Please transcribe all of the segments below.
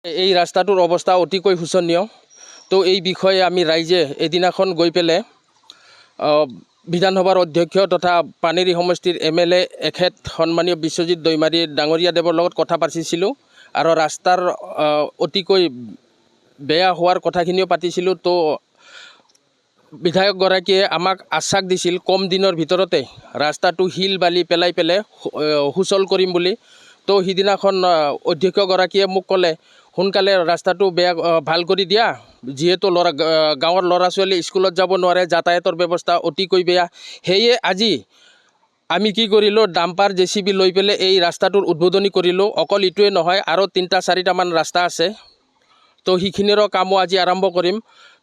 এই ৰাস্তাটোৰ অৱস্থা অতিকৈ শোচনীয়। তো এই বিষয়ে আমি ৰাইজে এদিনাখন গৈ পেলাই বিধানসভাৰ অধ্যক্ষ তথা পানেৰী সমষ্টিৰ MLA এখেত সন্মানীয় বিশ্বজিৎ দৈমাৰী ডাঙৰীয়াদেৱৰ লগত কথা পাতিছিলোঁ আৰু ৰাস্তাৰ অতিকৈ বেয়া হোৱাৰ কথাখিনিও পাতিছিলোঁ। তো বিধায়কগৰাকীয়ে আমাক আশ্বাস দিছিল কম দিনৰ ভিতৰতে ৰাস্তাটো শিল বালি পেলাই সুচল কৰিম বুলি। তো সিদিনাখন অধ্যক্ষগৰাকীয়ে মোক ক'লে সোনকালে ৰাস্তাটো ভাল কৰি দিয়া, যিহেতু গাঁৱৰ ল'ৰা ছোৱালী স্কুলত যাব নোৱাৰে, যাতায়াতৰ ব্যৱস্থা অতিকৈ বেয়া। সেয়ে আজি আমি কি কৰিলোঁ, ডাম্পাৰ JCB লৈ পেলাই এই ৰাস্তাটোৰ উদ্বোধনী কৰিলোঁ। অকল ইটোৱে নহয়, আৰু 3-4মান ৰাস্তা আছে। তো সেইখিনিৰো কামো আজি আৰম্ভ কৰিম।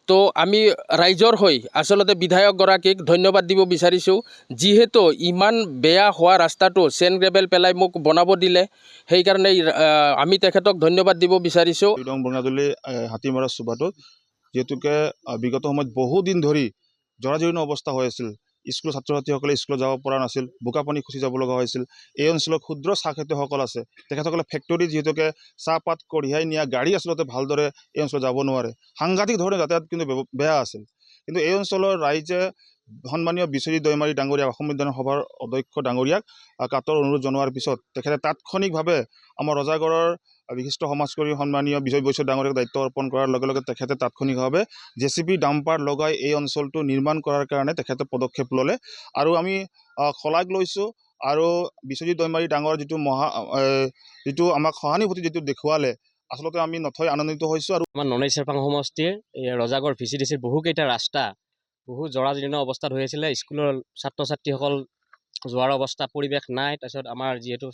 তো আমি ৰাইজৰ হৈ আচলতে বিধায়কগৰাকীক ধন্যবাদ দিব বিচাৰিছোঁ, যিহেতু ইমান বেয়া হোৱা ৰাস্তাটো চেন গ্ৰেভেল পেলাই মোক বনাব দিলে। সেইকাৰণে আমি তেখেতক ধন্যবাদ দিব বিচাৰিছোঁ। বঙাজুলি হাতীমৰা চুবাটোত যিহেতুকে বিগত সময়ত বহুদিন ধৰি জৰাজীৰ্ণ অৱস্থা হৈ আছিল। স্কুলৰ ছাত্ৰ ছাত্ৰীসকলে স্কুলত যাব পৰা নাছিল, বোকা পানী খচি যাব লগা হৈছিল। এই অঞ্চলত ক্ষুদ্ৰ চাহ খেতিয়কসকল আছে, তেখেতসকলে ফেক্টৰী যিহেতুকে চাহপাত কঢ়িয়াই নিয়া গাড়ী আচলতে ভালদৰে এই অঞ্চলত যাব নোৱাৰে। সাংঘাতিক ধৰণে যাতায়াত কিন্তু বেয়া আছিল। কিন্তু এই অঞ্চলৰ ৰাইজে সন্মানীয় বিশ্বজিৎ দৈমাৰী ডাঙৰীয়াক, অসম বিধান সভাৰ অধ্যক্ষ ডাঙৰীয়াক কাটৰ অনুৰোধ জনোৱাৰ পিছত তেখেতে তাৎক্ষণিকভাৱে আমাৰ ৰজাগড়ৰ বিশিষ্ট সমাজকৰ্মী সন্মানীয় বিজয় বৈশ্য ডাঙৰীয়াক দায়িত্ব অৰ্পণ কৰাৰ লগে লগে তেখেতে তাৎক্ষণিকভাৱে JCB ডাম্পাৰ লগাই এই অঞ্চলটো নিৰ্মাণ কৰাৰ কাৰণে তেখেতে পদক্ষেপ ল'লে। আৰু আমি শলাগ লৈছোঁ। আৰু বিশ্বজিৎ দৈমাৰী ডাঙৰ যিটো আমাক সহানুভূতি যিটো দেখুৱালে, আচলতে আমি নথৈ আনন্দিত হৈছোঁ। আৰু আমাৰ ননৈ চেৰপাং সমষ্টিৰ ৰজাগড় VCDCৰ বহুকেইটা ৰাস্তা বহু জৰাজীৰ্ণ অৱস্থাত হৈ আছিলে। স্কুলৰ ছাত্ৰ ছাত্ৰীসকল যোৱাৰ অৱস্থা পৰিৱেশ নাই। তাৰপিছত আমাৰ যিহেতু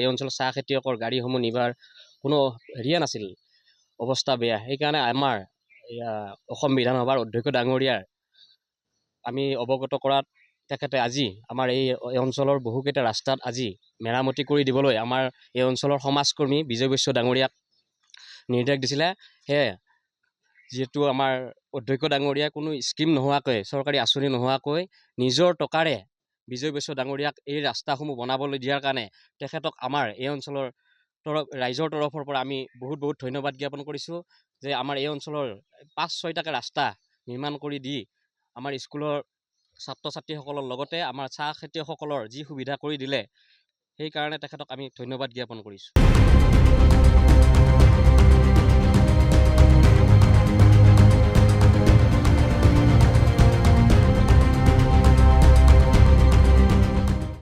এই অঞ্চলৰ চাহ খেতিয়কৰ গাড়ীসমূহ নিবাৰ কোনো হেৰিয়ে নাছিল, অৱস্থা বেয়া। সেইকাৰণে আমাৰ অসম বিধানসভাৰ অধ্যক্ষ ডাঙৰীয়াৰ আমি অৱগত কৰাত তেখেতে আজি আমাৰ এই অঞ্চলৰ বহুকেইটা ৰাস্তাত আজি মেৰামতি কৰি দিবলৈ আমাৰ এই অঞ্চলৰ সমাজকৰ্মী বিজয় বৈশ্য ডাঙৰীয়াক নিৰ্দেশ দিছিলে। সেয়ে যিহেতু আমাৰ অধ্যক্ষ ডাঙৰীয়াই কোনো স্কিম নোহোৱাকৈ, চৰকাৰী আঁচনি নোহোৱাকৈ নিজৰ টকাৰে বিজয় বৈশ্য ডাঙৰীয়াক এই ৰাস্তাসমূহ বনাবলৈ দিয়াৰ কাৰণে তেখেতক আমাৰ এই অঞ্চলৰ ৰাইজৰ তৰফৰ পৰা আমি বহুত ধন্যবাদ জ্ঞাপন কৰিছোঁ, যে আমাৰ এই অঞ্চলৰ 5-6টাকৈ ৰাস্তা নিৰ্মাণ কৰি দি আমাৰ স্কুলৰ ছাত্ৰ ছাত্ৰীসকলৰ লগতে আমাৰ চাহ খেতিয়কসকলৰ যি সুবিধা কৰি দিলে, সেইকাৰণে তেখেতক আমি ধন্যবাদ জ্ঞাপন কৰিছোঁ।